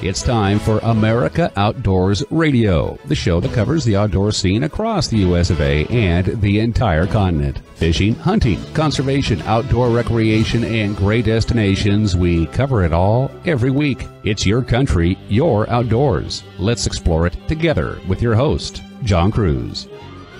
It's time for America Outdoors Radio, the show that covers the outdoor scene across the U.S. of A. and the entire continent. Fishing, hunting, conservation, outdoor recreation, and great destinations, we cover it all every week. It's your country, your outdoors. Let's explore it together with your host, John Cruz.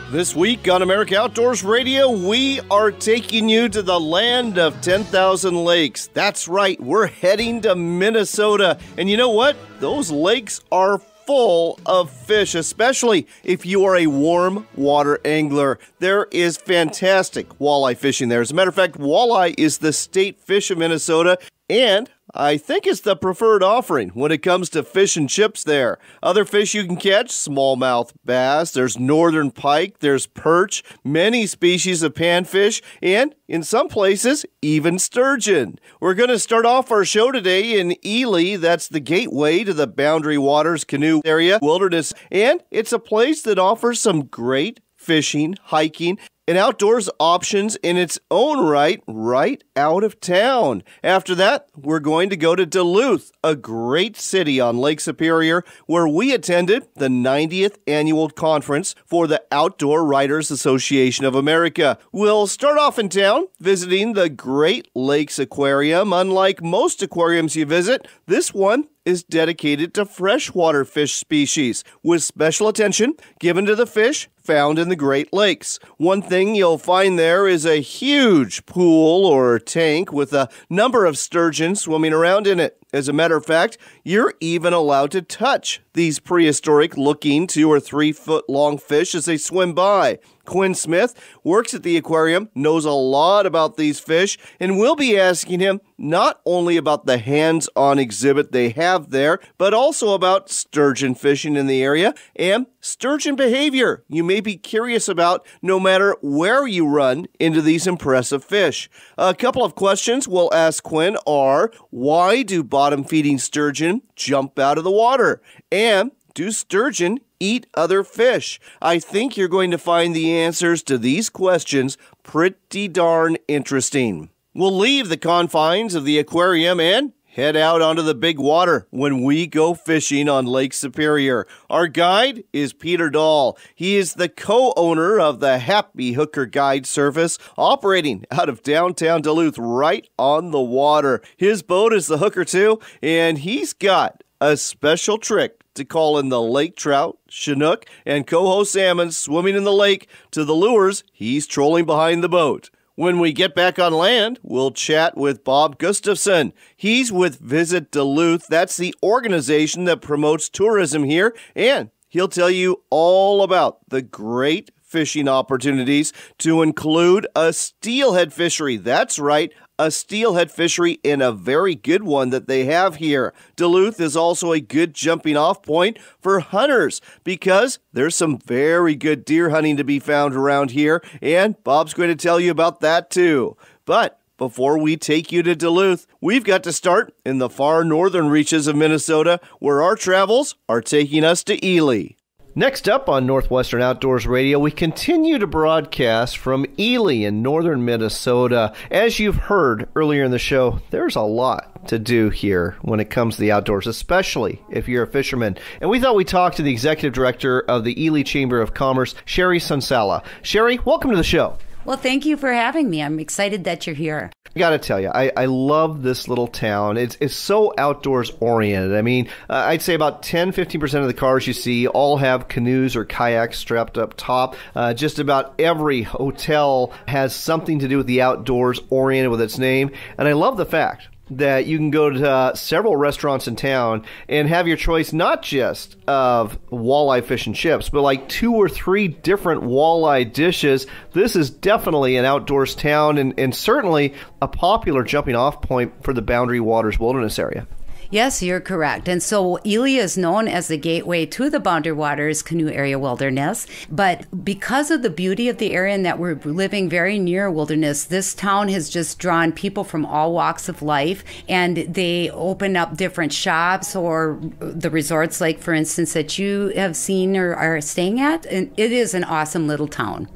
This week on America Outdoors Radio, we are taking you to the land of 10,000 lakes. That's right, we're heading to Minnesota. And you know what? Those lakes are full of fish, especially if you are a warm water angler. There is fantastic walleye fishing there. As a matter of fact, walleye is the state fish of Minnesota, and I think it's the preferred offering when it comes to fish and chips there. Other fish you can catch, smallmouth bass, there's northern pike, there's perch, many species of panfish, and in some places, even sturgeon. We're going to start off our show today in Ely. That's the gateway to the Boundary Waters Canoe Area Wilderness, and it's a place that offers some great fishing, hiking, and outdoors options in its own right out of town. After that, we're going to go to Duluth, a great city on Lake Superior, where we attended the 90th annual conference for the Outdoor Writers Association of America. We'll start off in town visiting the Great Lakes Aquarium. Unlike most aquariums you visit, this one is dedicated to freshwater fish species, with special attention given to the fish found in the Great Lakes. One thing you'll find there is a huge pool or tank with a number of sturgeon swimming around in it. As a matter of fact, you're even allowed to touch these prehistoric-looking 2 or 3 foot long fish as they swim by. Quinn Smith works at the aquarium, knows a lot about these fish, and we'll be asking him not only about the hands-on exhibit they have there, but also about sturgeon fishing in the area and sturgeon behavior you may be curious about no matter where you run into these impressive fish. A couple of questions we'll ask Quinn are, why do bottom-feeding sturgeon jump out of the water? And do sturgeon eat other fish? I think you're going to find the answers to these questions pretty darn interesting. We'll leave the confines of the aquarium and head out onto the big water when we go fishing on Lake Superior. Our guide is Peter Dahl. He is the co-owner of the Happy Hooker Guide Service, operating out of downtown Duluth right on the water. His boat is the Hooker 2, and he's got a special trick to call in the lake trout, chinook, and coho salmon swimming in the lake to the lures he's trolling behind the boat. When we get back on land, we'll chat with Bob Gustafson. He's with Visit Duluth. That's the organization that promotes tourism here, and he'll tell you all about the great fishing opportunities to include a steelhead fishery. That's right, a steelhead fishery, and a very good one that they have here. Duluth is also a good jumping off point for hunters because there's some very good deer hunting to be found around here, and Bob's going to tell you about that too. But before we take you to Duluth, we've got to start in the far northern reaches of Minnesota, where our travels are taking us to Ely. Next up on Northwestern Outdoors Radio, we continue to broadcast from Ely in northern Minnesota. As you've heard earlier in the show, there's a lot to do here when it comes to the outdoors, especially if you're a fisherman. And we thought we'd talk to the executive director of the Ely Chamber of Commerce, Cherie Sonsalla. Cherie, welcome to the show. Well, thank you for having me. I'm excited that you're here. I got to tell you, I love this little town. It's so outdoors oriented. I mean, I'd say about 10-15% of the cars you see all have canoes or kayaks strapped up top. Just about every hotel has something to do with the outdoors oriented with its name. And I love the fact that you can go to several restaurants in town and have your choice not just of walleye fish and chips, but like 2 or 3 different walleye dishes. This is definitely an outdoors town and certainly a popular jumping off point for the Boundary Waters Wilderness area. Yes, you're correct. And so Ely is known as the gateway to the Boundary Waters Canoe Area Wilderness. But because of the beauty of the area and that we're living very near wilderness, this town has just drawn people from all walks of life. And they open up different shops or the resorts, like, for instance, that you have seen or are staying at. And it is an awesome little town.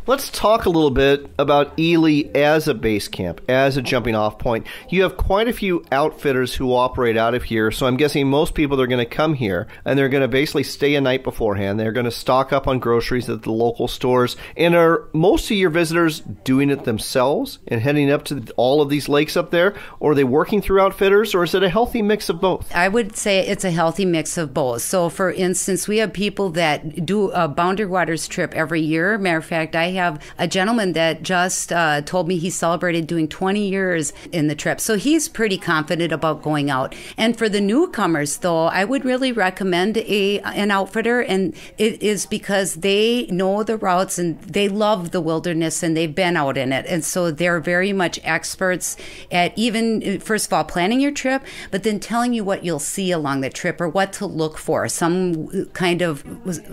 Let's talk a little bit about Ely as a base camp, as a jumping off point. You have quite a few outfitters who operate out of here, so I'm guessing most people are going to come here and they're going to basically stay a night beforehand. They're going to stock up on groceries at the local stores. And are most of your visitors doing it themselves and heading up to all of these lakes up there? Or are they working through outfitters, or is it a healthy mix of both? I would say it's a healthy mix of both. So, for instance, we have people that do a Boundary Waters trip every year. Matter of fact, I have a gentleman that just told me he celebrated doing 20 years in the trip. So he's pretty confident about going out. And for the newcomers, though, I would really recommend an outfitter. And it is because they know the routes and they love the wilderness and they've been out in it. And so they're very much experts at even, first of all, planning your trip, but then telling you what you'll see along the trip or what to look for. Some kind of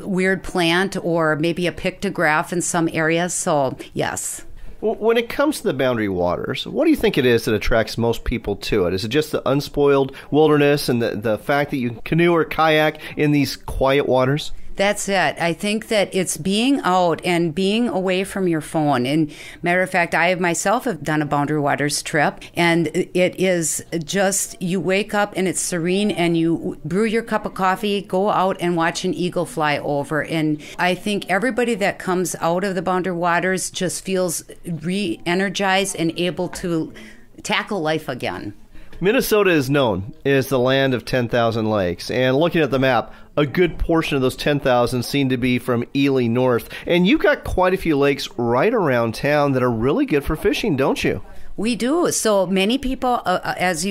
weird plant or maybe a pictograph in some areas. So, yes. When it comes to the Boundary Waters, what do you think it is that attracts most people to it? Is it just the unspoiled wilderness and the fact that you can canoe or kayak in these quiet waters? That's it. I think that it's being out and being away from your phone. And matter of fact, I myself have done a Boundary Waters trip, and it is just, you wake up and it's serene and you brew your cup of coffee, go out and watch an eagle fly over. And I think everybody that comes out of the Boundary Waters just feels re-energized and able to tackle life again. Minnesota is known as the land of 10,000 lakes, and looking at the map, a good portion of those 10,000 seem to be from Ely north. And you've got quite a few lakes right around town that are really good for fishing, don't you? We do. So many people,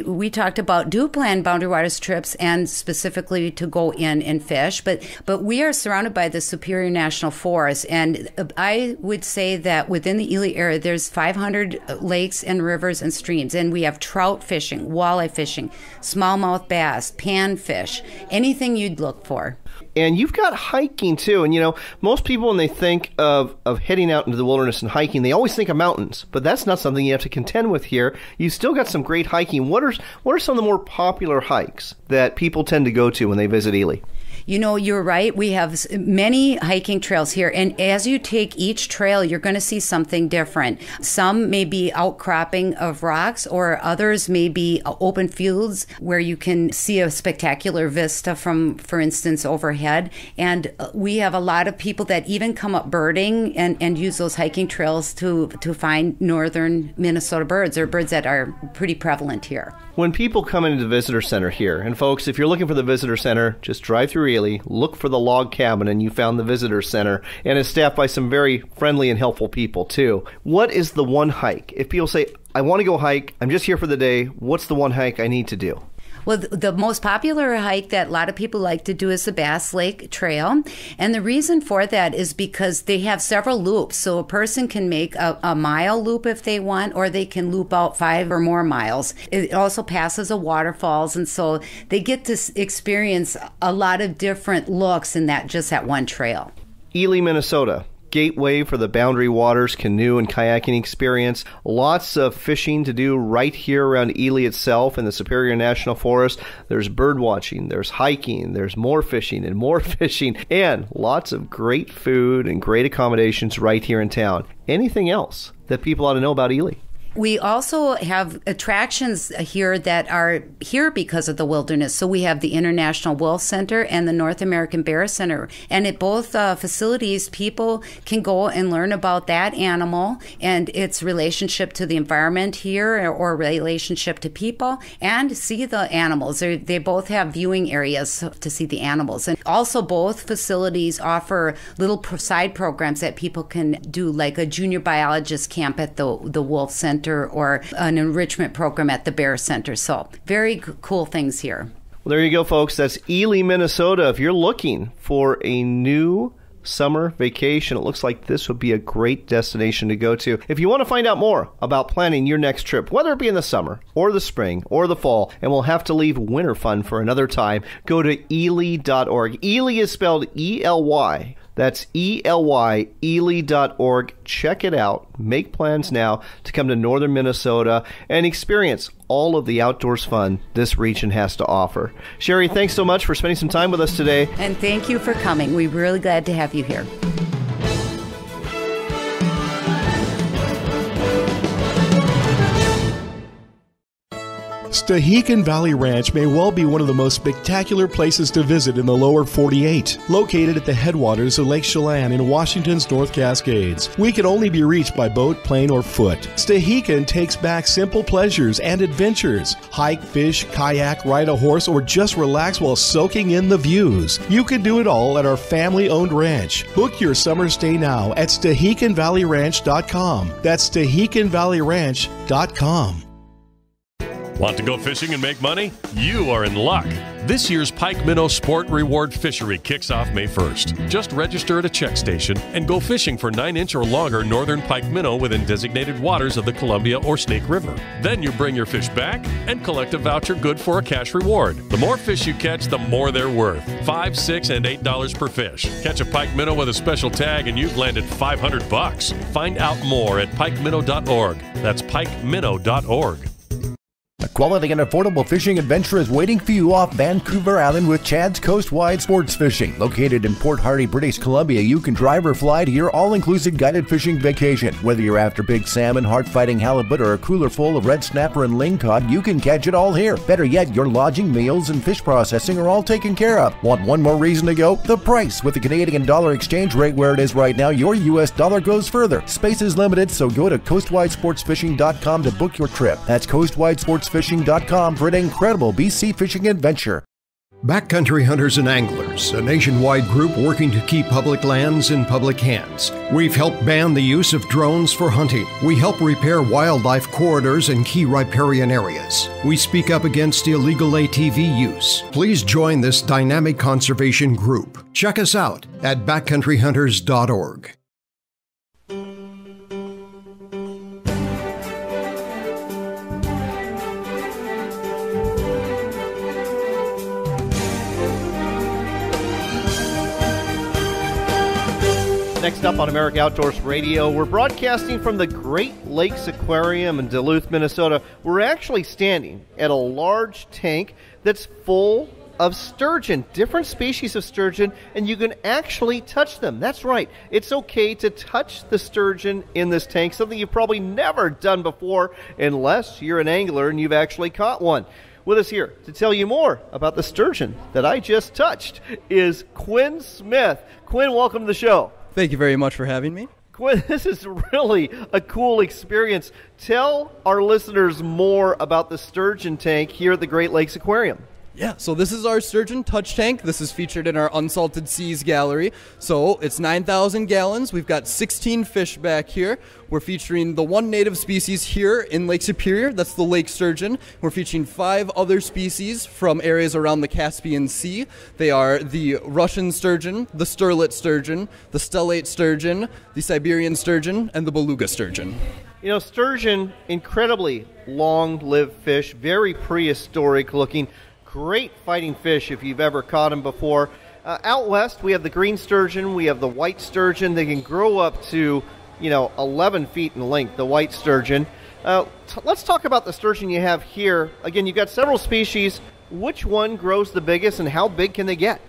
we talked about, do plan Boundary Waters trips and specifically to go in and fish. But we are surrounded by the Superior National Forest. And I would say that within the Ely area, there's 500 lakes and rivers and streams. And we have trout fishing, walleye fishing, smallmouth bass, panfish, anything you'd look for. And you've got hiking, too. And, you know, most people, when they think of heading out into the wilderness and hiking, they always think of mountains. But that's not something you have to contend with here. You've still got some great hiking. What are some of the more popular hikes that people tend to go to when they visit Ely? You know, you're right. We have many hiking trails here. And as you take each trail, you're going to see something different. Some may be outcropping of rocks, or others may be open fields where you can see a spectacular vista from, for instance, overhead. And we have a lot of people that even come up birding and use those hiking trails to find northern Minnesota birds, or birds that are pretty prevalent here. When people come into the visitor center here, and folks, if you're looking for the visitor center, just drive through Ely, look for the log cabin, and you found the visitor center, and it's staffed by some very friendly and helpful people, too. What is the one hike? If people say, I want to go hike, I'm just here for the day, what's the one hike I need to do? Well, the most popular hike that a lot of people like to do is the Bass Lake Trail. And the reason for that is because they have several loops. So a person can make a mile loop if they want, or they can loop out 5 or more miles. It also passes a waterfalls. And so they get to experience a lot of different looks in just that one trail. Ely, Minnesota. Gateway for the Boundary Waters canoe and kayaking experience. Lots of fishing to do right here around Ely itself in the Superior National Forest. There's bird watching, there's hiking, there's more fishing, and lots of great food and great accommodations right here in town. Anything else that people ought to know about Ely? We also have attractions here that are here because of the wilderness. So we have the International Wolf Center and the North American Bear Center. And at both facilities, people can go and learn about that animal and its relationship to the environment here, or relationship to people, and see the animals. They both have viewing areas to see the animals. And also both facilities offer little side programs that people can do, like a junior biologist camp at the Wolf Center, or an enrichment program at the Bear Center. So very cool things here. Well, there you go, folks. That's Ely, Minnesota. If you're looking for a new summer vacation, it looks like this would be a great destination to go to. If you want to find out more about planning your next trip, whether it be in the summer or the spring or the fall, and we'll have to leave winter fun for another time, go to ely.org. Ely is spelled E-L-Y. That's E-L-Y, Ely.org. Check it out. Make plans now to come to northern Minnesota and experience all of the outdoors fun this region has to offer. Cherie, thanks so much for spending some time with us today. And thank you for coming. We're really glad to have you here. Stehekin Valley Ranch may well be one of the most spectacular places to visit in the lower 48. Located at the headwaters of Lake Chelan in Washington's North Cascades, we can only be reached by boat, plane, or foot. Stehekin takes back simple pleasures and adventures. Hike, fish, kayak, ride a horse, or just relax while soaking in the views. You can do it all at our family-owned ranch. Book your summer stay now at StehekinValleyRanch.com. That's StehekinValleyRanch.com. Want to go fishing and make money? You are in luck. This year's Pike Minnow Sport Reward Fishery kicks off May 1st. Just register at a check station and go fishing for 9-inch or longer northern pike minnow within designated waters of the Columbia or Snake River. Then you bring your fish back and collect a voucher good for a cash reward. The more fish you catch, the more they're worth. $5, $6, and $8 per fish. Catch a pike minnow with a special tag and you've landed $500. Find out more at pikeminnow.org. That's pikeminnow.org. A quality and affordable fishing adventure is waiting for you off Vancouver Island with Chad's Coastwide Sports Fishing. Located in Port Hardy, British Columbia, you can drive or fly to your all-inclusive guided fishing vacation. Whether you're after big salmon, heart-fighting halibut, or a cooler full of red snapper and lingcod, you can catch it all here. Better yet, your lodging, meals, and fish processing are all taken care of. Want one more reason to go? The price. With the Canadian dollar exchange rate where it is right now, your U.S. dollar goes further. Space is limited, so go to coastwidesportsfishing.com to book your trip. That's coastwidesportsfishing.com for an incredible BC fishing adventure. Backcountry Hunters and Anglers, a nationwide group working to keep public lands in public hands. We've helped ban the use of drones for hunting. We help repair wildlife corridors in key riparian areas. We speak up against illegal ATV use. Please join this dynamic conservation group. Check us out at backcountryhunters.org. Next up on America Outdoors Radio, we're broadcasting from the Great Lakes Aquarium in Duluth, Minnesota. We're actually standing at a large tank that's full of sturgeon, different species of sturgeon, and you can actually touch them. That's right. It's okay to touch the sturgeon in this tank, something you've probably never done before unless you're an angler and you've actually caught one. With us here to tell you more about the sturgeon that I just touched is Quinn Smith. Quinn, welcome to the show. Thank you very much for having me. Quinn, this is really a cool experience. Tell our listeners more about the sturgeon tank here at the Great Lakes Aquarium. Yeah, so this is our sturgeon touch tank. This is featured in our Unsalted Seas gallery. So it's 9,000 gallons. We've got 16 fish back here. We're featuring the one native species here in Lake Superior. That's the lake sturgeon. We're featuring 5 other species from areas around the Caspian Sea. They are the Russian sturgeon, the sterlet sturgeon, the stellate sturgeon, the Siberian sturgeon, and the beluga sturgeon. You know, sturgeon, incredibly long-lived fish, very prehistoric looking. Great fighting fish if you've ever caught them before. Out west, we have the green sturgeon. We have the white sturgeon. They can grow up to, 11 feet in length, the white sturgeon. Let's talk about the sturgeon you have here. Again, you've got several species. Which one grows the biggest, and how big can they get?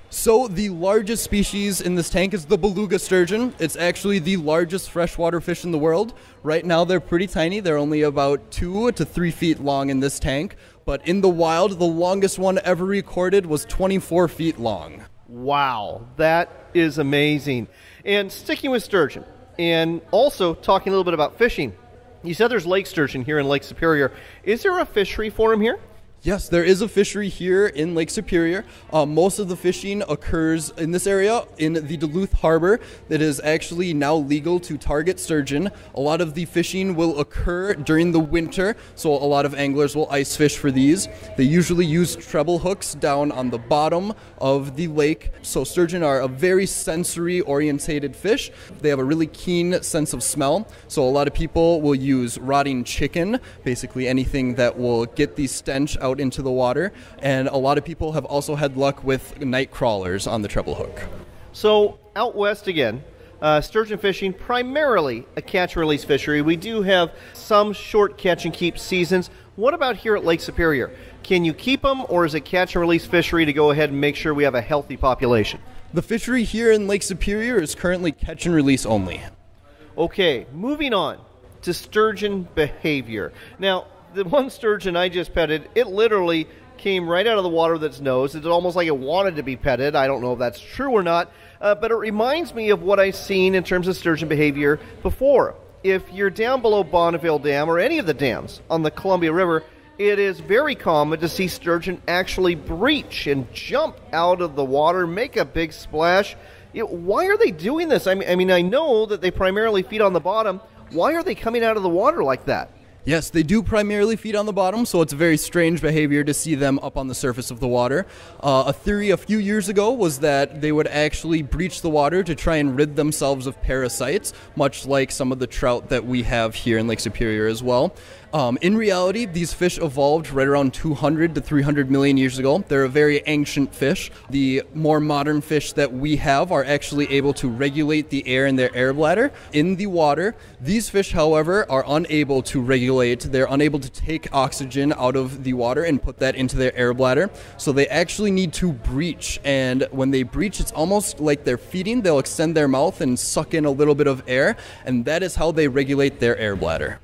So the largest species in this tank is the beluga sturgeon. It's actually the largest freshwater fish in the world. Right now, they're pretty tiny. They're only about 2 to 3 feet long in this tank. But in the wild, the longest one ever recorded was 24 feet long. Wow, that is amazing. And sticking with sturgeon, and also talking a little bit about fishing, you said there's lake sturgeon here in Lake Superior. Is there a fishery for them here? Yes, there is a fishery here in Lake Superior. Most of the fishing occurs in this area in the Duluth Harbor that is actually now legal to target sturgeon. A lot of the fishing will occur during the winter, so a lot of anglers will ice fish for these. They usually use treble hooks down on the bottom of the lake. So sturgeon are a very sensory-orientated fish. They have a really keen sense of smell. So a lot of people will use rotting chicken, basically anything that will get the stench out into the water, and a lot of people have also had luck with night crawlers on the treble hook. So out west again, sturgeon fishing, primarily a catch-and-release fishery. We do have some short catch-and-keep seasons. What about here at Lake Superior? Can you keep them, or is it catch-and-release fishery to go ahead and make sure we have a healthy population? The fishery here in Lake Superior is currently catch-and-release only. Okay, moving on to sturgeon behavior. Now, The one sturgeon I just petted, it literally came right out of the water with its nose. It's almost like it wanted to be petted. I don't know if that's true or not, but it reminds me of what I've seen in terms of sturgeon behavior before. If you're down below Bonneville Dam or any of the dams on the Columbia River, it is very common to see sturgeon actually breach and jump out of the water, make a big splash. Why are they doing this? I mean, I know that they primarily feed on the bottom. Why are they coming out of the water like that? Yes, they do primarily feed on the bottom, so it's a very strange behavior to see them up on the surface of the water. A theory a few years ago was that they would actually breach the water to try and rid themselves of parasites, much like some of the trout that we have here in Lake Superior as well. In reality, these fish evolved right around 200 to 300 million years ago. They're a very ancient fish. The more modern fish that we have are actually able to regulate the air in their air bladder in the water. These fish, however, are unable to regulate. They're unable to take oxygen out of the water and put that into their air bladder. So they actually need to breach. And when they breach, it's almost like they're feeding. They'll extend their mouth and suck in a little bit of air. And that is how they regulate their air bladder.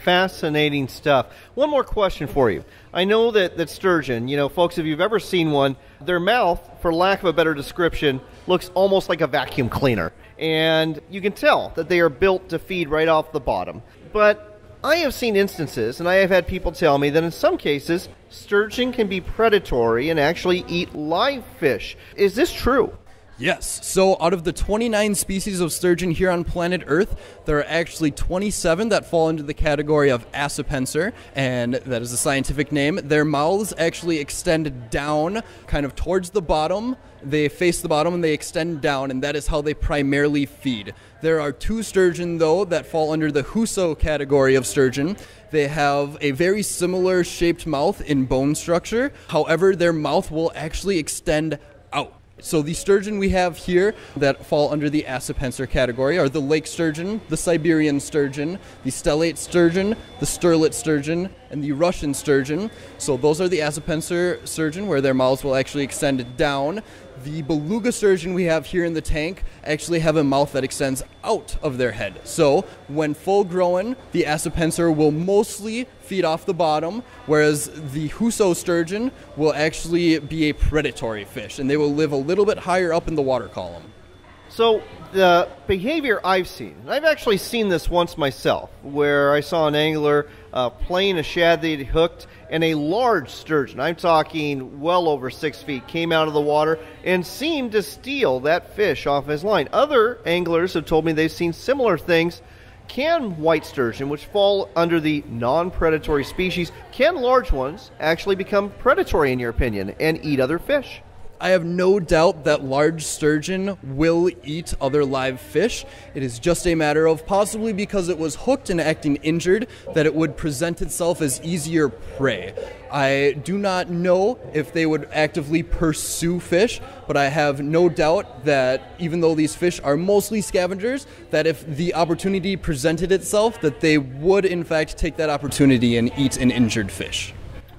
Fascinating stuff. One more question for you. I know that sturgeon, folks, if you've ever seen one, their mouth, for lack of a better description, looks almost like a vacuum cleaner. And you can tell that they are built to feed right off the bottom. But I have seen instances, and I have had people tell me that in some cases, sturgeon can be predatory and actually eat live fish. Is this true? Yes. So out of the 29 species of sturgeon here on planet Earth, there are actually 27 that fall into the category of accipenser, and that is the scientific name. Their mouths actually extend down kind of towards the bottom. They face the bottom and they extend down, and that is how they primarily feed. There are 2 sturgeon, though, that fall under the huso category of sturgeon. They have a very similar shaped mouth in bone structure. However, their mouth will actually extend out. So the sturgeon we have here that fall under the accipenser category are the lake sturgeon, the Siberian sturgeon, the stellate sturgeon, the sterlet sturgeon, and the Russian sturgeon. So those are the accipenser sturgeon, where their mouths will actually extend down. The beluga sturgeon we have here in the tank actually have a mouth that extends out of their head. So when full grown, the accipenser will mostly feed off the bottom, whereas the huso sturgeon will actually be a predatory fish, and they will live a little bit higher up in the water column. So the behavior I've seen, and I've actually seen this once myself, where I saw an angler playing a shad that he'd hooked, and a large sturgeon, I'm talking well over 6 feet, came out of the water and seemed to steal that fish off his line. Other anglers have told me they've seen similar things. Can white sturgeon, which fall under the non-predatory species, can large ones actually become predatory, in your opinion, and eat other fish? I have no doubt that large sturgeon will eat other live fish. It is just a matter of, possibly because it was hooked and acting injured, that it would present itself as easier prey. I do not know if they would actively pursue fish, but I have no doubt that even though these fish are mostly scavengers, that if the opportunity presented itself, that they would in fact take that opportunity and eat an injured fish.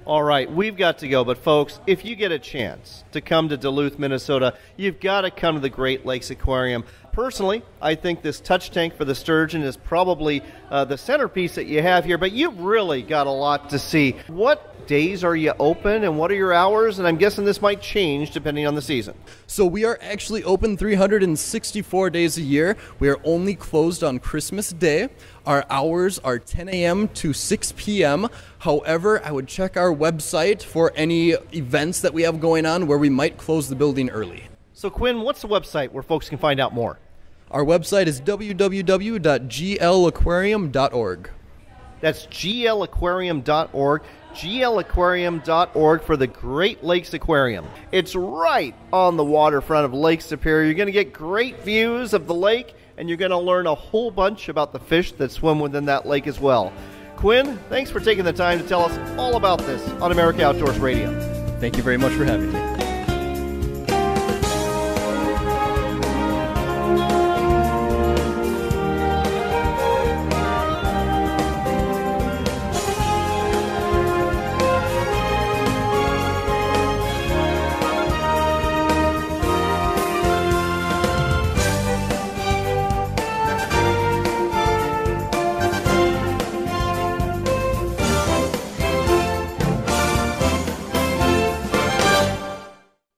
All right, we've got to go, but folks, if you get a chance to come to Duluth, Minnesota, you've got to come to the Great Lakes Aquarium. Personally, I think this touch tank for the sturgeon is probably the centerpiece that you have here, but you've really got a lot to see. What days are you open, and what are your hours? And I'm guessing this might change depending on the season. So we are actually open 364 days a year. We are only closed on Christmas Day. Our hours are 10 a.m. to 6 p.m. However, I would check our website for any events that we have going on where we might close the building early. So Quinn, what's the website where folks can find out more? Our website is www.glaquarium.org. That's glaquarium.org. glaquarium.org for the Great Lakes Aquarium. It's right on the waterfront of Lake Superior. You're going to get great views of the lake, and you're going to learn a whole bunch about the fish that swim within that lake as well. Quinn, thanks for taking the time to tell us all about this on America Outdoors Radio. Thank you very much for having me.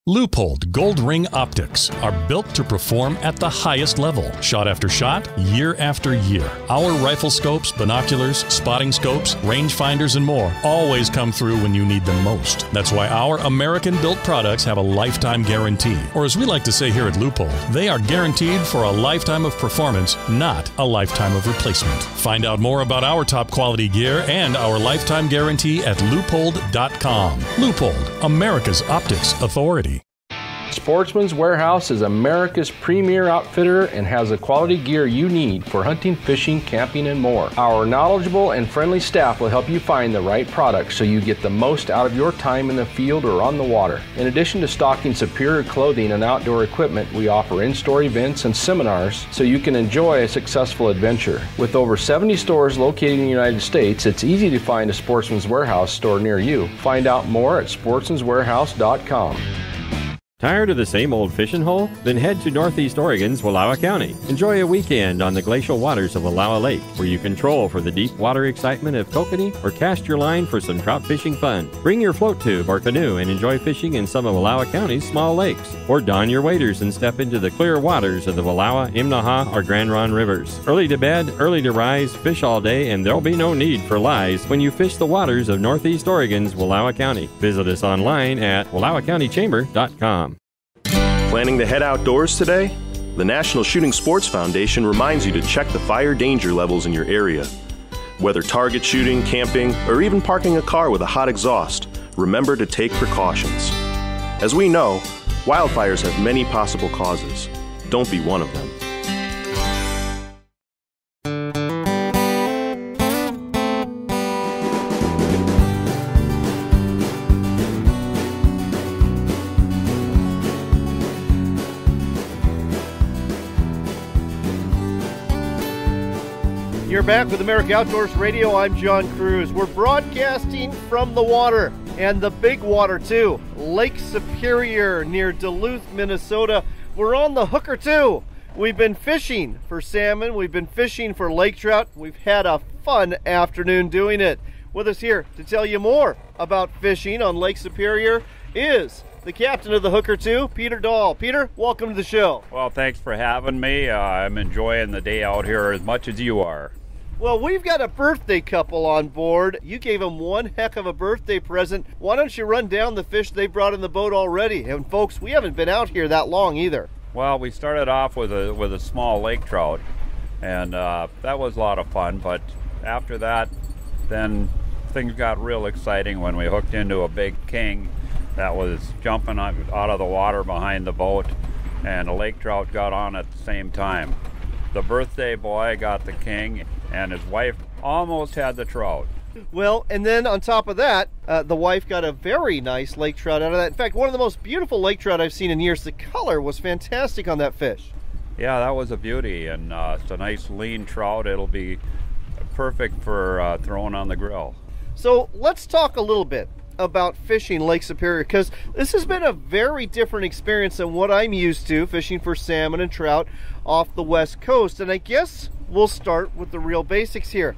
Leupold Gold Ring Optics are built to perform at the highest level, shot after shot, year after year. Our rifle scopes, binoculars, spotting scopes, rangefinders, and more always come through when you need them most. That's why our American-built products have a lifetime guarantee. Or as we like to say here at Leupold, they are guaranteed for a lifetime of performance, not a lifetime of replacement. Find out more about our top quality gear and our lifetime guarantee at Leupold.com. Leupold, America's optics authority. Sportsman's Warehouse is America's premier outfitter and has the quality gear you need for hunting, fishing, camping, and more. Our knowledgeable and friendly staff will help you find the right product so you get the most out of your time in the field or on the water. In addition to stocking superior clothing and outdoor equipment, we offer in-store events and seminars so you can enjoy a successful adventure. With over 70 stores located in the United States, it's easy to find a Sportsman's Warehouse store near you. Find out more at sportsmanswarehouse.com. Tired of the same old fishing hole? Then head to Northeast Oregon's Wallowa County. Enjoy a weekend on the glacial waters of Wallowa Lake, where you can troll for the deep water excitement of kokanee or cast your line for some trout fishing fun. Bring your float tube or canoe and enjoy fishing in some of Wallowa County's small lakes. Or don your waders and step into the clear waters of the Wallowa, Imnaha, or Grand Ronde rivers. Early to bed, early to rise, fish all day, and there'll be no need for lies when you fish the waters of Northeast Oregon's Wallowa County. Visit us online at WallowaCountyChamber.com. Planning to head outdoors today? The National Shooting Sports Foundation reminds you to check the fire danger levels in your area. Whether target shooting, camping, or even parking a car with a hot exhaust, remember to take precautions. As we know, wildfires have many possible causes. Don't be one of them. You're back with America Outdoors Radio. I'm John Cruz. We're broadcasting from the water, and the big water too. Lake Superior near Duluth, Minnesota. We're on the hooker too. We've been fishing for salmon. We've been fishing for lake trout. We've had a fun afternoon doing it. With us here to tell you more about fishing on Lake Superior is the captain of the hooker too, Peter Dahl. Peter, welcome to the show. Well, thanks for having me. I'm enjoying the day out here as much as you are. Well, we've got a birthday couple on board. You gave them one heck of a birthday present. Why don't you run down the fish they brought in the boat already? And folks, we haven't been out here that long either. Well, we started off with a small lake trout, and that was a lot of fun. But after that, then things got real exciting when we hooked into a big king that was jumping out of the water behind the boat, and a lake trout got on at the same time. The birthday boy got the king, and his wife almost had the trout. Well, and then on top of that, the wife got a very nice lake trout out of that. In fact, one of the most beautiful lake trout I've seen in years. The color was fantastic on that fish. Yeah, that was a beauty, and it's a nice lean trout. It'll be perfect for throwing on the grill. So let's talk a little bit about fishing Lake Superior, because this has been a very different experience than what I'm used to fishing for salmon and trout off the West Coast. And I guess we'll start with the real basics here.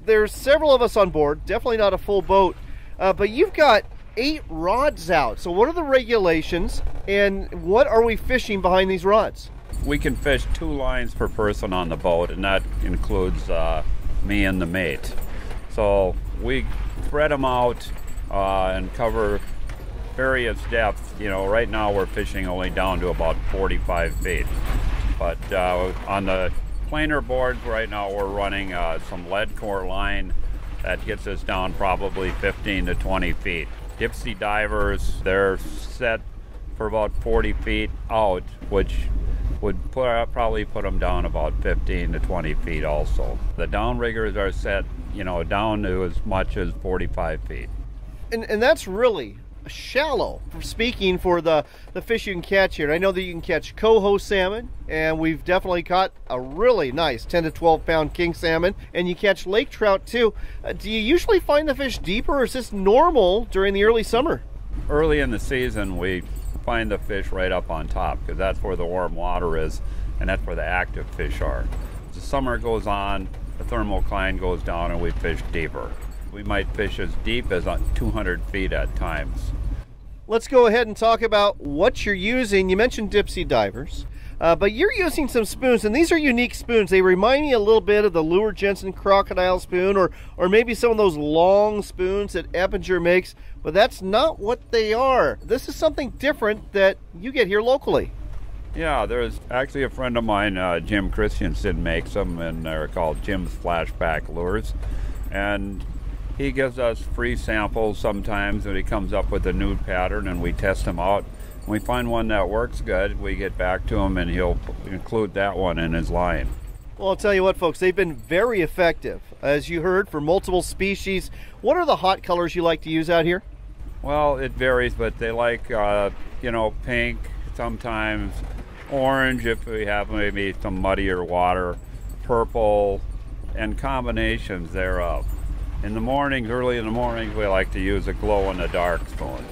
There's several of us on board, definitely not a full boat, but you've got 8 rods out. So what are the regulations, and what are we fishing behind these rods? We can fish 2 lines per person on the boat, and that includes me and the mate. So we spread them out and cover various depths. You know, right now we're fishing only down to about 45 feet. But on the planer boards right now we're running some lead core line that gets us down probably 15 to 20 feet. Dipsy divers, they're set for about 40 feet out, which would probably put them down about 15 to 20 feet also. The downriggers are set, you know, down to as much as 45 feet. And that's really shallow, speaking for the fish you can catch here. I know that you can catch coho salmon, and we've definitely caught a really nice 10 to 12 pound king salmon, and you catch lake trout too. Do you usually find the fish deeper, or is this normal during the early summer? Early in the season we find the fish right up on top, because that's where the warm water is, and that's where the active fish are. As the summer goes on, the thermocline goes down and we fish deeper. We might fish as deep as 200 feet at times. let's go ahead and talk about what you're using. You mentioned Dipsy divers, but you're using some spoons, and these are unique spoons. They remind me a little bit of the Lure Jensen crocodile spoon, or maybe some of those long spoons that Eppinger makes, but that's not what they are. This is something different that you get here locally. Yeah, there's actually a friend of mine, Jim Christensen, makes them, and they're called Jim's Flashback Lures. And he gives us free samples sometimes when he comes up with a new pattern, and we test them out. When we find one that works good, we get back to him, and he'll include that one in his line. Well, I'll tell you what, folks, they've been very effective, as you heard, for multiple species. What are the hot colors you like to use out here? Well, it varies, but they like, pink, sometimes orange if we have maybe some muddier water, purple, and combinations thereof. In the mornings, early in the mornings, we like to use a glow-in-the-dark spoons.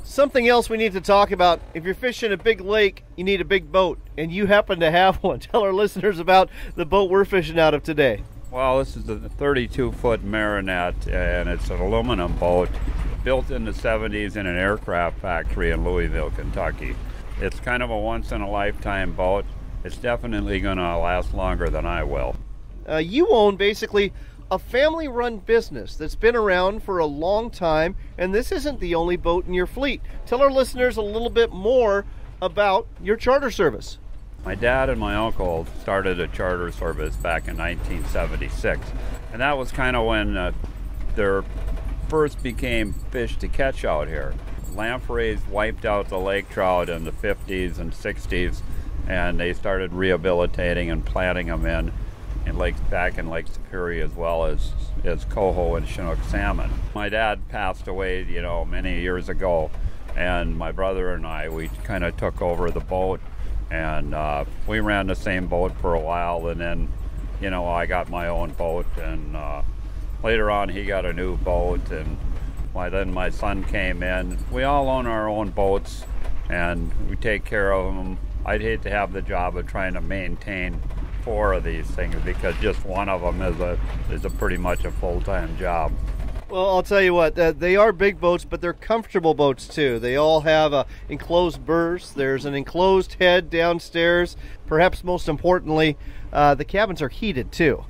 Something else we need to talk about, if you're fishing a big lake, you need a big boat, and you happen to have one. Tell our listeners about the boat we're fishing out of today. Well, this is a 32-foot Marinette, and it's an aluminum boat built in the 70s in an aircraft factory in Louisville, Kentucky. It's kind of a once-in-a-lifetime boat. It's definitely going to last longer than I will. You own basically a family-run business that's been around for a long time, and this isn't the only boat in your fleet. Tell our listeners a little bit more about your charter service. My dad and my uncle started a charter service back in 1976, and that was kind of when there first became fish to catch out here. Lampreys wiped out the lake trout in the 50s and 60s, and they started rehabilitating and planting them in lakes back in Lake Superior, as well as coho and Chinook salmon. My dad passed away, many years ago, and my brother and I, we kind of took over the boat, and we ran the same boat for a while, and then, I got my own boat, and later on he got a new boat, and then my son came in. We all own our own boats, and we take care of them. I'd hate to have the job of trying to maintain 4 of these things, because just one of them is a pretty much a full-time job. Well, I'll tell you what, they are big boats, but they're comfortable boats too. They all have enclosed berths. There's an enclosed head downstairs. Perhaps most importantly, the cabins are heated too.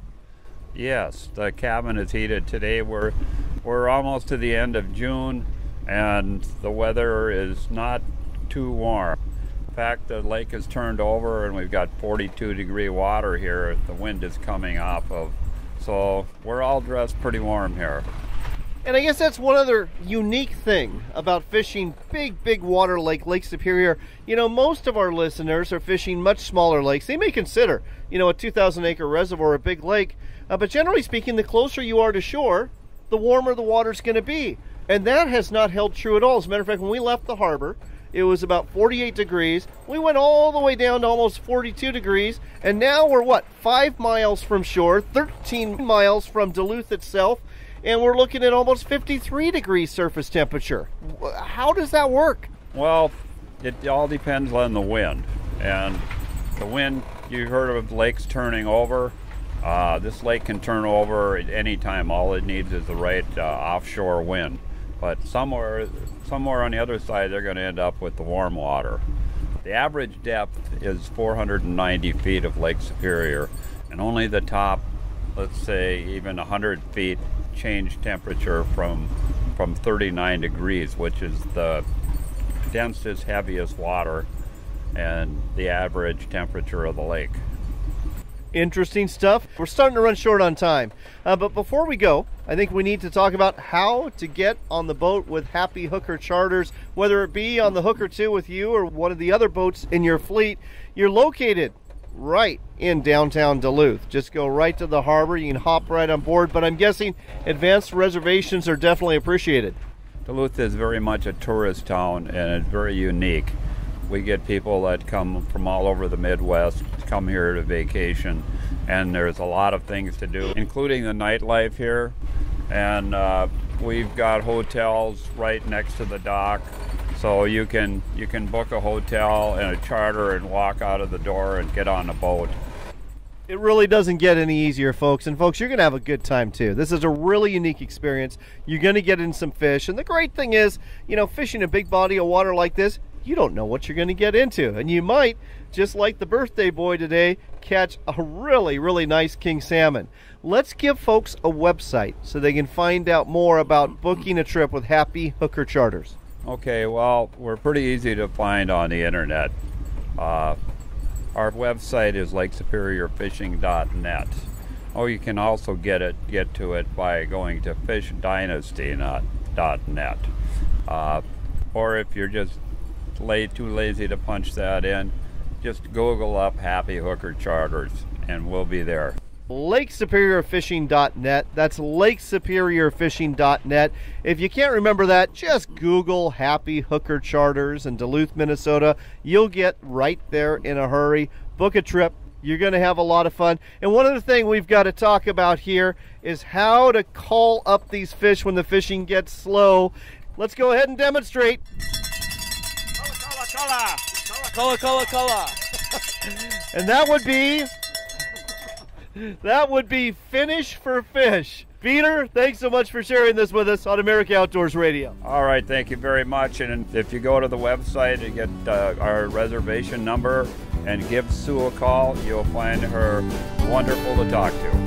Yes, the cabin is heated. Today we're almost to the end of June, and the weather is not too warm. In fact, the lake is turned over, and we've got 42-degree water here the wind is coming off of. So we're all dressed pretty warm here. And I guess that's one other unique thing about fishing big water Lake Superior. Most of our listeners are fishing much smaller lakes. They may consider, a 2,000-acre reservoir a big lake, but generally speaking, the closer you are to shore, the warmer the water's going to be. And that has not held true at all. As a matter of fact, when we left the harbor, it was about 48 degrees. We went all the way down to almost 42 degrees, and now we're 5 miles from shore, 13 miles from Duluth itself, and we're looking at almost 53 degrees surface temperature. How does that work? Well, it all depends on the wind. And the wind, you heard of lakes turning over. This lake can turn over at any time. All it needs is the right offshore wind. But somewhere on the other side, they're going to end up with the warm water. The average depth is 490 feet of Lake Superior, and only the top, let's say, even 100 feet change temperature from 39 degrees, which is the densest, heaviest water and the average temperature of the lake. Interesting stuff. We're starting to run short on time. But before we go, I think we need to talk about how to get on the boat with Happy Hooker Charters, whether it be on the Hooker 2 with you or one of the other boats in your fleet. You're located right in downtown Duluth. Just go right to the harbor. You can hop right on board, but I'm guessing advanced reservations are definitely appreciated. Duluth is very much a tourist town, and it's very unique. We get people that come from all over the Midwest, come here to vacation, and there's a lot of things to do, including the nightlife here. And we've got hotels right next to the dock, so you can book a hotel and a charter and walk out of the door and get on a boat. It really doesn't get any easier, folks. And, folks, you're going to have a good time, too. This is a really unique experience. You're going to get in some fish. And the great thing is, you know, fishing a big body of water like this, you don't know what you're going to get into. And you might, just like the birthday boy today, catch a really, really nice king salmon. Let's give folks a website so they can find out more about booking a trip with Happy Hooker Charters. Okay, well, we're pretty easy to find on the internet. Our website is lakesuperiorfishing.net. Oh, you can also get to it by going to fishdynasty.net. Or if you're just too lazy to punch that in, just Google up Happy Hooker Charters and we'll be there. lakesuperiorfishing.net. That's lakesuperiorfishing.net. If you can't remember that, just Google Happy Hooker Charters in Duluth, Minnesota. You'll get right there in a hurry. Book a trip. You're going to have a lot of fun. And one other thing we've got to talk about here is how to call up these fish when the fishing gets slow. Let's go ahead and demonstrate. Cola. And that would be finish for fish. Peter, thanks so much for sharing this with us on America Outdoors Radio. All right, thank you very much. And if you go to the website and get our reservation number and give Sue a call, you'll find her wonderful to talk to.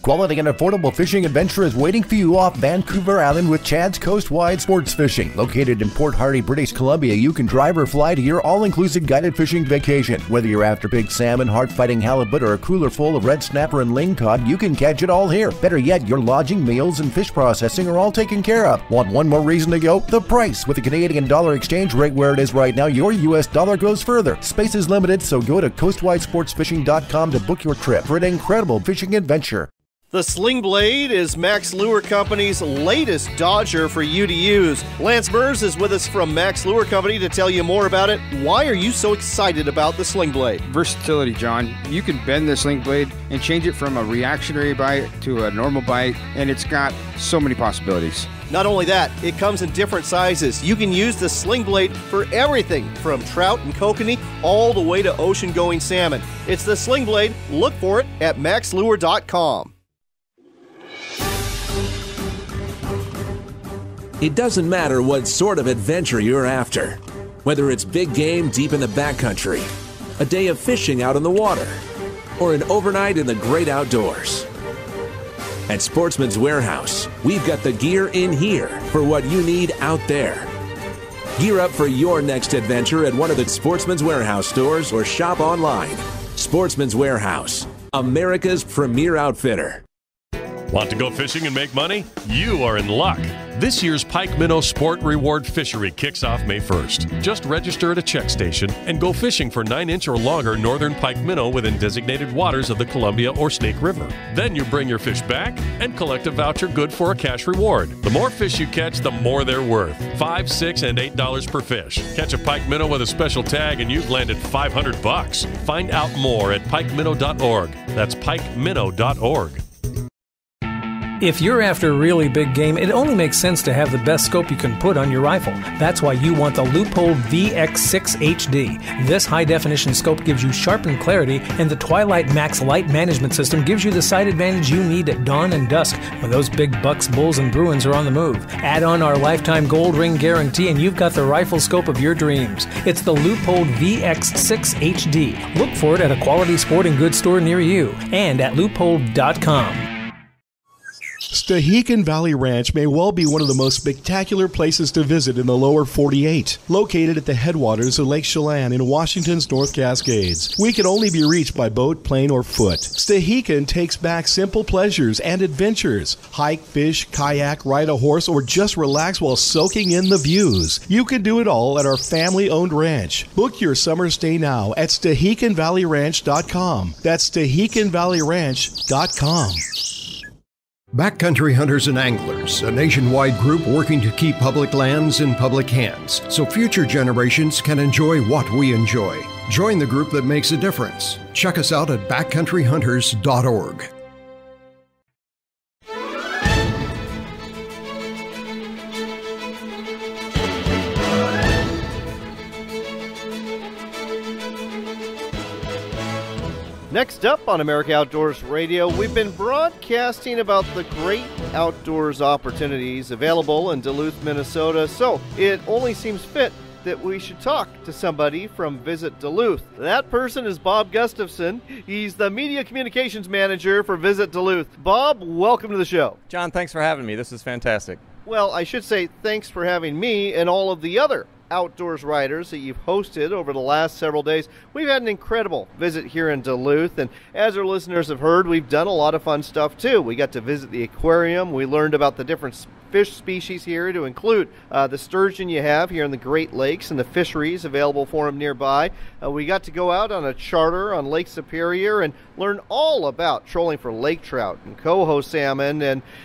Quality and affordable fishing adventure is waiting for you off Vancouver Island with Chad's Coast-Wide Sports Fishing. Located in Port Hardy, British Columbia, you can drive or fly to your all-inclusive guided fishing vacation. Whether you're after big salmon, heart-fighting halibut, or a cooler full of red snapper and lingcod, you can catch it all here. Better yet, your lodging, meals, and fish processing are all taken care of. Want one more reason to go? The price. With the Canadian dollar exchange rate where it is right now, your U.S. dollar goes further. Space is limited, so go to coastwidesportsfishing.com to book your trip for an incredible fishing adventure. The Sling Blade is Max Lure Company's latest dodger for you to use. Lance Mers is with us from Max Lure Company to tell you more about it. Why are you so excited about the Sling Blade? Versatility, John. You can bend the Sling Blade and change it from a reactionary bite to a normal bite, and it's got so many possibilities. Not only that, it comes in different sizes. You can use the Sling Blade for everything from trout and kokanee all the way to ocean-going salmon. It's the Sling Blade. Look for it at maxlure.com. It doesn't matter what sort of adventure you're after, whether it's big game deep in the backcountry, a day of fishing out on the water, or an overnight in the great outdoors. At Sportsman's Warehouse, we've got the gear in here for what you need out there. Gear up for your next adventure at one of the Sportsman's Warehouse stores or shop online. Sportsman's Warehouse, America's premier outfitter. Want to go fishing and make money? You are in luck. This year's Pike Minnow Sport Reward Fishery kicks off May 1st. Just register at a check station and go fishing for 9-inch or longer northern pike minnow within designated waters of the Columbia or Snake River. Then you bring your fish back and collect a voucher good for a cash reward. The more fish you catch, the more they're worth. $5, $6, and $8 per fish. Catch a pike minnow with a special tag and you've landed $500. Find out more at pikeminnow.org. That's pikeminnow.org. If you're after really big game, it only makes sense to have the best scope you can put on your rifle. That's why you want the Leupold VX6 HD. This high-definition scope gives you sharpened clarity, and the Twilight Max light management system gives you the sight advantage you need at dawn and dusk when those big bucks, bulls, and bruins are on the move. Add on our lifetime gold ring guarantee, and you've got the rifle scope of your dreams. It's the Leupold VX6 HD. Look for it at a quality sporting goods store near you and at leupold.com. Stehekin Valley Ranch may well be one of the most spectacular places to visit in the lower 48. Located at the headwaters of Lake Chelan in Washington's North Cascades, we can only be reached by boat, plane, or foot. Stehekin takes back simple pleasures and adventures. Hike, fish, kayak, ride a horse, or just relax while soaking in the views. You can do it all at our family-owned ranch. Book your summer stay now at StehekinValleyRanch.com. That's StehekinValleyRanch.com. Backcountry Hunters and Anglers, a nationwide group working to keep public lands in public hands so future generations can enjoy what we enjoy. Join the group that makes a difference. Check us out at backcountryhunters.org. Next up on America Outdoors Radio, we've been broadcasting about the great outdoors opportunities available in Duluth, Minnesota, so it only seems fit that we should talk to somebody from Visit Duluth. That person is Bob Gustafson. He's the Media Communications Manager for Visit Duluth. Bob, welcome to the show. John, thanks for having me. This is fantastic. Well, I should say thanks for having me and all of the other outdoors riders that you've hosted over the last several days. We've had an incredible visit here in Duluth, and as our listeners have heard, we've done a lot of fun stuff too. We got to visit the aquarium. We learned about the different fish species here, to include the sturgeon you have here in the Great Lakes and the fisheries available for them nearby. We got to go out on a charter on Lake Superior and learn all about trolling for lake trout and coho salmon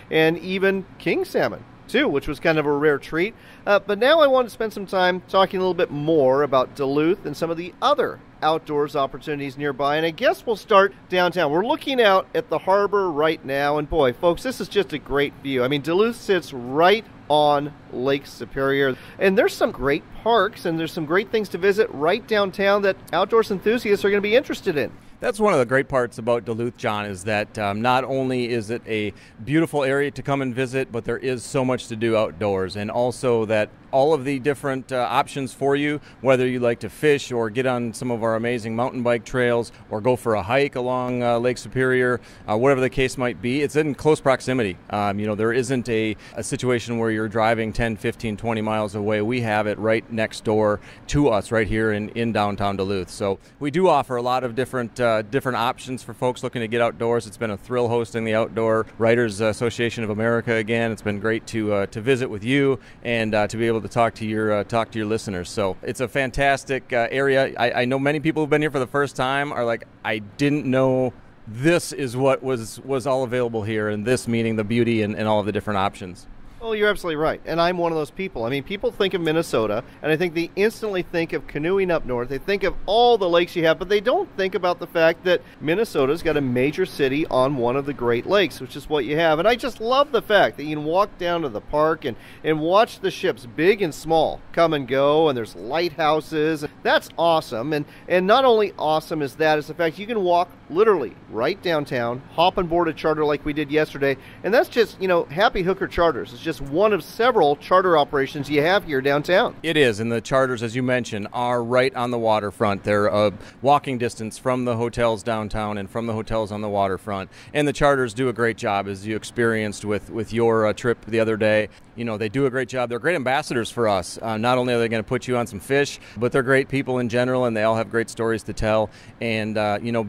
and even king salmon too, which was kind of a rare treat. But now I want to spend some time talking a little bit more about Duluth and some of the other outdoors opportunities nearby, and I guess we'll start downtown. We're looking out at the harbor right now, and boy, folks, this is just a great view. I mean, Duluth sits right on Lake Superior, and there's some great parks and there's some great things to visit right downtown that outdoors enthusiasts are going to be interested in. That's one of the great parts about Duluth, John, is that not only is it a beautiful area to come and visit, but there is so much to do outdoors, and also that all of the different options for you, whether you like to fish or get on some of our amazing mountain bike trails or go for a hike along Lake Superior, whatever the case might be, it's in close proximity. There isn't a situation where you're driving 10, 15, 20 miles away. We have it right next door to us right here in downtown Duluth. So we do offer a lot of different options for folks looking to get outdoors. It's been a thrill hosting the Outdoor Writers Association of America again. It's been great to visit with you and to be able to talk to your listeners. So it's a fantastic area. I know many people who've been here for the first time are like, I didn't know this is what was all available here, and this meaning the beauty and all of the different options. Oh, you're absolutely right. And I'm one of those people. I mean, people think of Minnesota, and I think they instantly think of canoeing up north. They think of all the lakes you have, but they don't think about the fact that Minnesota's got a major city on one of the Great Lakes, which is what you have. And I just love the fact that you can walk down to the park and watch the ships, big and small, come and go, and there's lighthouses. That's awesome. And not only awesome is that, is the fact you can walk literally right downtown, hop on board a charter like we did yesterday, and that's just, Happy Hooker Charters. It's just one of several charter operations you have here downtown. It is, and the charters, as you mentioned, are right on the waterfront. They're a walking distance from the hotels downtown and from the hotels on the waterfront. And the charters do a great job, as you experienced with your trip the other day. They do a great job. They're great ambassadors for us. Not only are they going to put you on some fish, but they're great people in general, and they all have great stories to tell. And,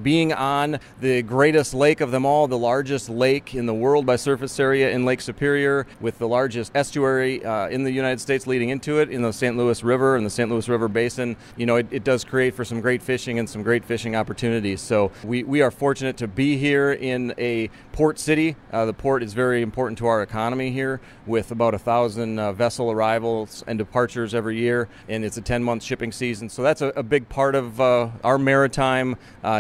being on the greatest lake of them all, the largest lake in the world by surface area in Lake Superior, with the largest estuary in the United States leading into it in the St. Louis River and the St. Louis River Basin, it does create for some great fishing and some great fishing opportunities. So we are fortunate to be here in a port city. The port is very important to our economy here, with about 1,000 vessel arrivals and departures every year, and it's a 10-month shipping season. So that's a big part of our maritime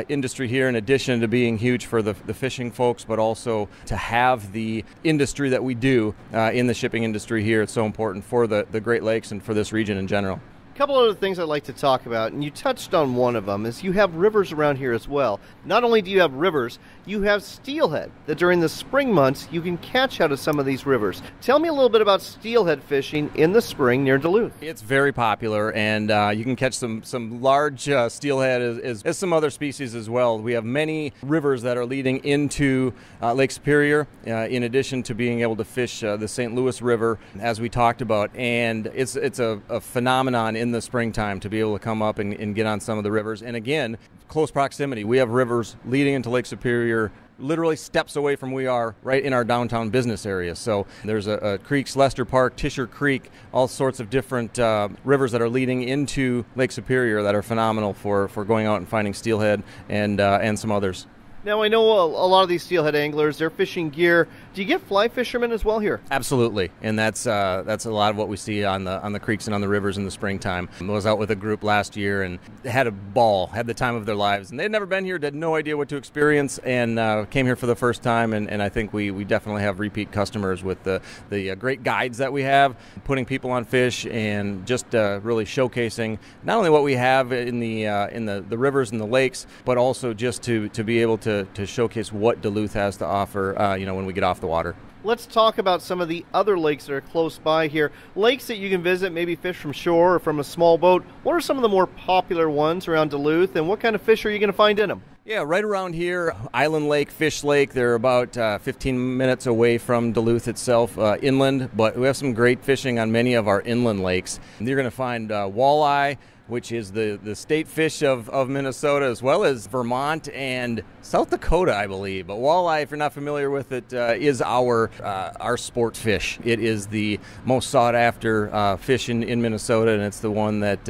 industry here, in addition to being huge for the fishing folks, but also to have the industry that we do in the shipping industry here. It's so important for the Great Lakes and for this region in general. A couple other things I'd like to talk about, and you touched on one of them, is you have rivers around here as well. Not only do you have rivers, you have steelhead that during the spring months you can catch out of some of these rivers. Tell me a little bit about steelhead fishing in the spring near Duluth. It's very popular, and you can catch some large steelhead as some other species as well. We have many rivers that are leading into Lake Superior, in addition to being able to fish the St. Louis River, as we talked about. And it's a phenomenon in the springtime to be able to come up and get on some of the rivers. And again, close proximity. We have rivers leading into Lake Superior literally steps away from we are right in our downtown business area. So there's a creeks, Lester Park, Tisher Creek, all sorts of different rivers that are leading into Lake Superior that are phenomenal for going out and finding steelhead and some others. Now, I know a lot of these steelhead anglers, they're fishing gear. Do you get fly fishermen as well here? Absolutely, and that's a lot of what we see on the creeks and on the rivers in the springtime. I was out with a group last year and had a ball, had the time of their lives, and they'd never been here, had no idea what to experience, and came here for the first time. And I think we definitely have repeat customers with the great guides that we have, putting people on fish, and just really showcasing not only what we have in the rivers and the lakes, but also just to be able to showcase what Duluth has to offer. When we get off the water. Let's talk about some of the other lakes that are close by here. Lakes that you can visit, maybe fish from shore or from a small boat. What are some of the more popular ones around Duluth, and what kind of fish are you going to find in them? Yeah, right around here, Island Lake, Fish Lake, they're about 15 minutes away from Duluth itself, inland, but we have some great fishing on many of our inland lakes. You're going to find walleye, which is the state fish of Minnesota, as well as Vermont and South Dakota, I believe. But walleye, if you're not familiar with it, is our sport fish. It is the most sought after fish in Minnesota, and it's the one that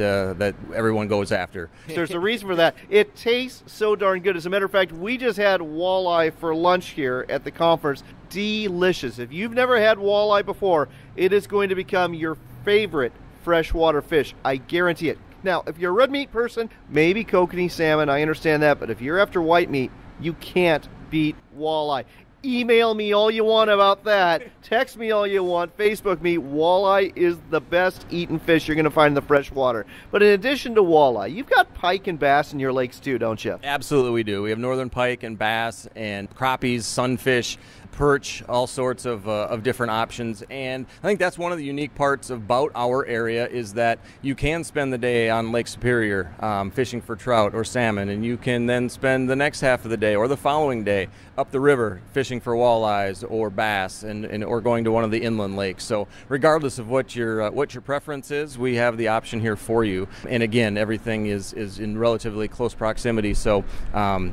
everyone goes after. There's a reason for that. It tastes so darn good. As a matter of fact, we just had walleye for lunch here at the conference. Delicious. If you've never had walleye before, it is going to become your favorite freshwater fish. I guarantee it. Now, if you're a red meat person, maybe kokanee salmon, I understand that, but if you're after white meat, you can't beat walleye. Email me all you want about that. Text me all you want. Facebook me. Walleye is the best eaten fish you're going to find in the freshwater. But in addition to walleye, you've got pike and bass in your lakes too, don't you? Absolutely we do. We have northern pike and bass and crappies, sunfish, perch, all sorts of different options. And I think that's one of the unique parts about our area is that you can spend the day on Lake Superior fishing for trout or salmon, and you can then spend the next half of the day or the following day up the river fishing for walleyes or bass and or going to one of the inland lakes. So regardless of what your preference is, we have the option here for you. And again, everything is in relatively close proximity, so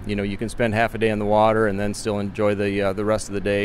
you can spend half a day in the water and then still enjoy the rest of the day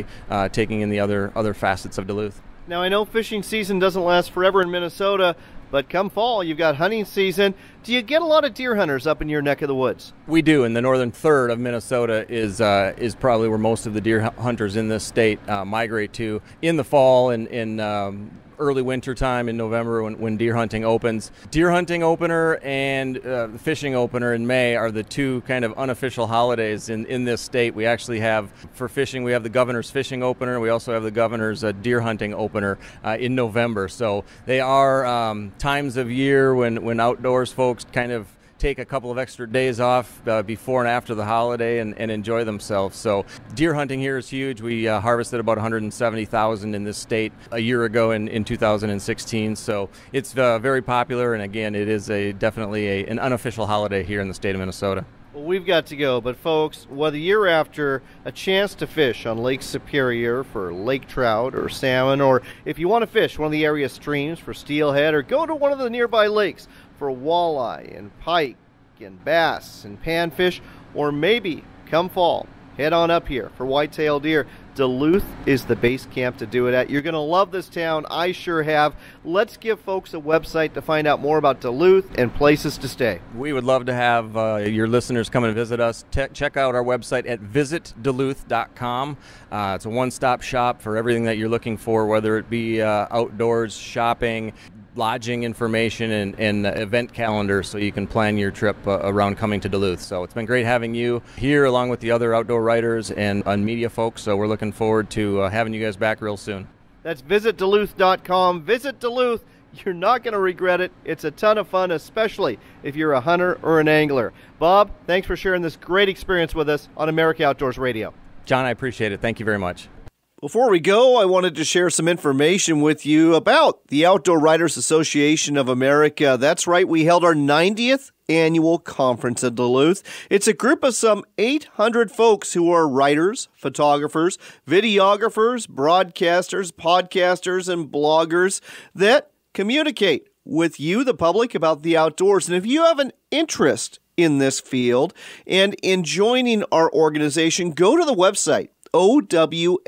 taking in the other facets of Duluth. Now, I know fishing season doesn't last forever in Minnesota, but come fall, you've got hunting season. Do you get a lot of deer hunters up in your neck of the woods? We do, and the northern third of Minnesota is probably where most of the deer hunters in this state migrate to in the fall and in early winter time in November when deer hunting opens. Deer hunting opener and the fishing opener in May are the two kind of unofficial holidays in this state. We actually have, for fishing, we have the governor's fishing opener. We also have the governor's deer hunting opener in November. So they are times of year when outdoors folks kind of take a couple of extra days off before and after the holiday and enjoy themselves. So deer hunting here is huge. We harvested about 170,000 in this state a year ago in 2016. So it's very popular, and again, it is definitely an unofficial holiday here in the state of Minnesota. Well, we've got to go, but folks, whether you're after a chance to fish on Lake Superior for lake trout or salmon, or if you want to fish one of the area streams for steelhead, or go to one of the nearby lakes for walleye and pike and bass and panfish, or maybe come fall, head on up here for whitetail deer. Duluth is the base camp to do it at. You're going to love this town. I sure have. Let's give folks a website to find out more about Duluth and places to stay. We would love to have your listeners come and visit us. Check out our website at visitduluth.com. It's a one-stop shop for everything that you're looking for, whether it be outdoors, shopping, lodging information, and event calendar, so you can plan your trip around coming to Duluth. So it's been great having you here along with the other outdoor writers and media folks. So we're looking forward to having you guys back real soon. That's visitduluth.com. Visit Duluth. You're not going to regret it. It's a ton of fun, especially if you're a hunter or an angler. Bob, thanks for sharing this great experience with us on America Outdoors Radio. John, I appreciate it. Thank you very much. Before we go, I wanted to share some information with you about the Outdoor Writers Association of America. That's right, we held our 90th annual conference in Duluth. It's a group of some 800 folks who are writers, photographers, videographers, broadcasters, podcasters, and bloggers that communicate with you, the public, about the outdoors. And if you have an interest in this field and in joining our organization, go to the website, OWAA.org.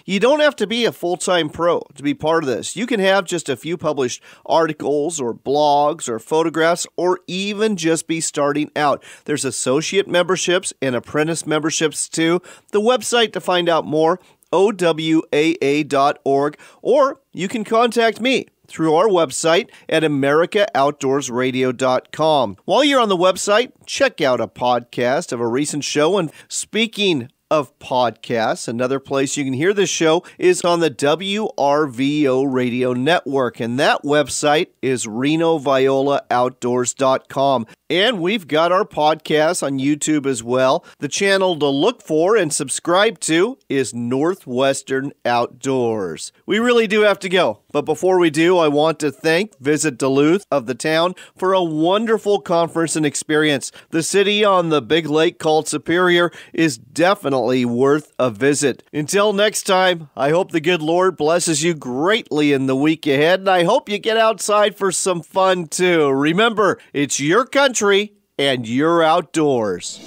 You don't have to be a full-time pro to be part of this. You can have just a few published articles or blogs or photographs, or even just be starting out. There's associate memberships and apprentice memberships too. The website to find out more, OWAA.org, or you can contact me through our website at AmericaOutdoorsRadio.com. While you're on the website, check out a podcast of a recent show. And speaking of podcasts, another place you can hear this show is on the WRVO Radio Network, and that website is RenoViolaOutdoors.com. And we've got our podcasts on YouTube as well. The channel to look for and subscribe to is Northwestern Outdoors. We really do have to go, but before we do, I want to thank Visit Duluth of the town for a wonderful conference and experience. The city on the big lake called Superior is definitely worth a visit. Until next time, I hope the good Lord blesses you greatly in the week ahead, and I hope you get outside for some fun too. Remember, it's your country and your outdoors.